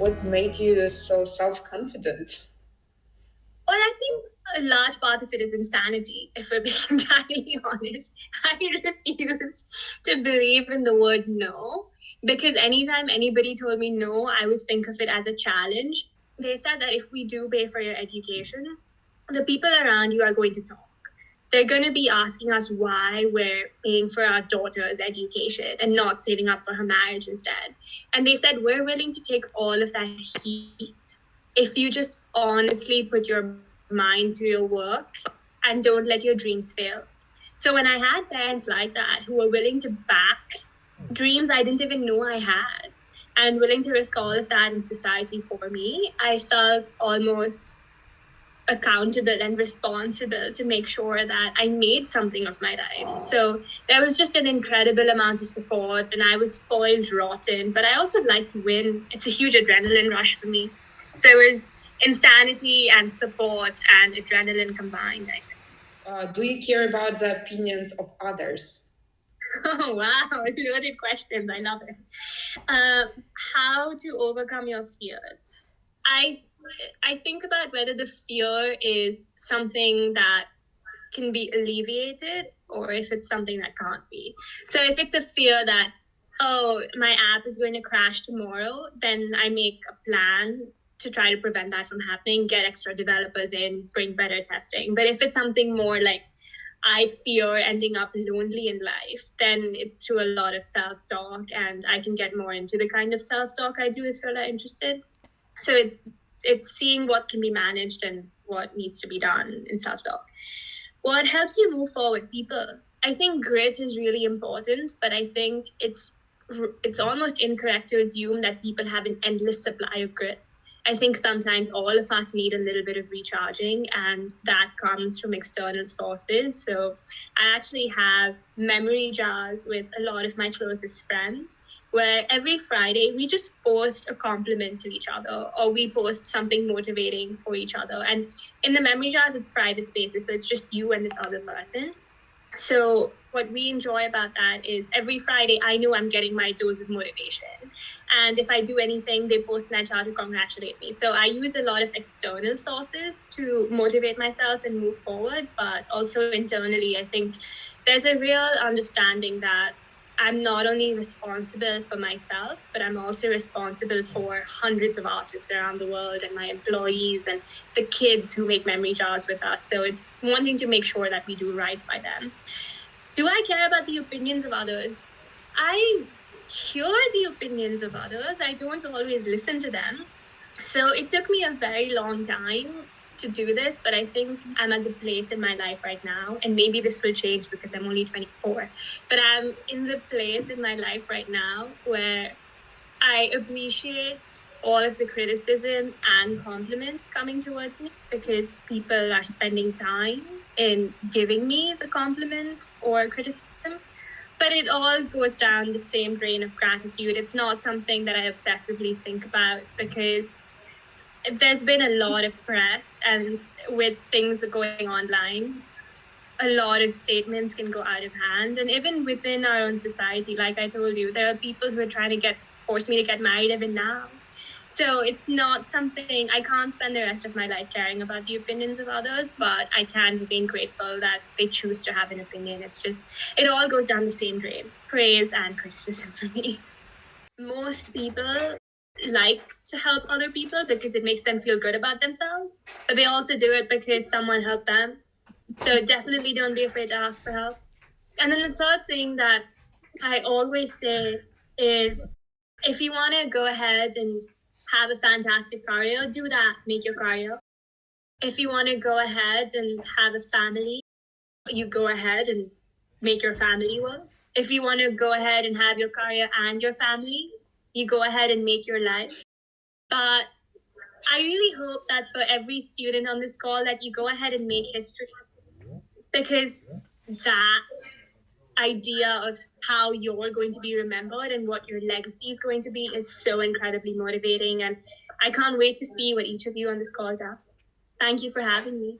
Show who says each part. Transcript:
Speaker 1: what made you so self-confident?
Speaker 2: Well, I think a large part of it is insanity, if we're being entirely honest. I refuse to believe in the word no, because anytime anybody told me no, I would think of it as a challenge. They said that if we do pay for your education, the people around you are going to talk. They're going to be asking us why we're paying for our daughter's education and not saving up for her marriage instead. And they said, we're willing to take all of that heat if you just honestly put your mind to your work and don't let your dreams fail. So when I had parents like that who were willing to back dreams I didn't even know I had and willing to risk all of that in society for me, I felt almost accountable and responsible to make sure that I made something of my life. So there was just an incredible amount of support, and I was spoiled rotten, but I also liked to win. It's a huge adrenaline rush for me. So it was insanity and support and adrenaline combined, I think.
Speaker 1: Do you care about the opinions of others?
Speaker 2: Oh, wow. Loaded questions. I love it. How to overcome your fears. I think about whether the fear is something that can be alleviated or if it's something that can't be. So if it's a fear that, oh, my app is going to crash tomorrow, then I make a plan to try to prevent that from happening, get extra developers in, bring better testing. But if it's something more like I fear ending up lonely in life, then it's through a lot of self-talk, and I can get more into the kind of self-talk I do if you're interested. So it's seeing what can be managed and what needs to be done in self-talk. What helps you move forward? People. I think grit is really important, but I think it's almost incorrect to assume that people have an endless supply of grit. I think sometimes all of us need a little bit of recharging, and that comes from external sources. So I actually have memory jars with a lot of my closest friends where every Friday we just post a compliment to each other, or we post something motivating for each other. And in the memory jars, it's private spaces, so it's just you and this other person. So what we enjoy about that is every Friday, I know I'm getting my dose of motivation. And if I do anything, they post in that jar to congratulate me. So I use a lot of external sources to motivate myself and move forward. But also internally, I think there's a real understanding that I'm not only responsible for myself, but I'm also responsible for hundreds of artists around the world and my employees and the kids who make memory jars with us. So it's wanting to make sure that we do right by them. Do I care about the opinions of others? I hear the opinions of others. I don't always listen to them. So it took me a very long time to do this, but I think I'm at the place in my life right now, and maybe this will change because I'm only 24, but I'm in the place in my life right now where I appreciate all of the criticism and compliment coming towards me, because people are spending time in giving me the compliment or criticism. But it all goes down the same drain of gratitude. It's not something that I obsessively think about, because there's been a lot of press, and with things going online, a lot of statements can go out of hand. And even within our own society, like I told you, there are people who are trying to force me to get married even now. So it's not something, I can't spend the rest of my life caring about the opinions of others, but I can remain grateful that they choose to have an opinion. It's just, it all goes down the same drain, praise and criticism for me. Most people like to help other people because it makes them feel good about themselves, but they also do it because someone helped them. So definitely don't be afraid to ask for help. And then the third thing that I always say is, if you want to go ahead and have a fantastic career, do that, make your career. If you want to go ahead and have a family, you go ahead and make your family work. If you want to go ahead and have your career and your family, you go ahead and make your life. But I really hope that for every student on this call that you go ahead and make history, because that idea of how you're going to be remembered and what your legacy is going to be is so incredibly motivating. And I can't wait to see what each of you on this call does. Thank you for having me.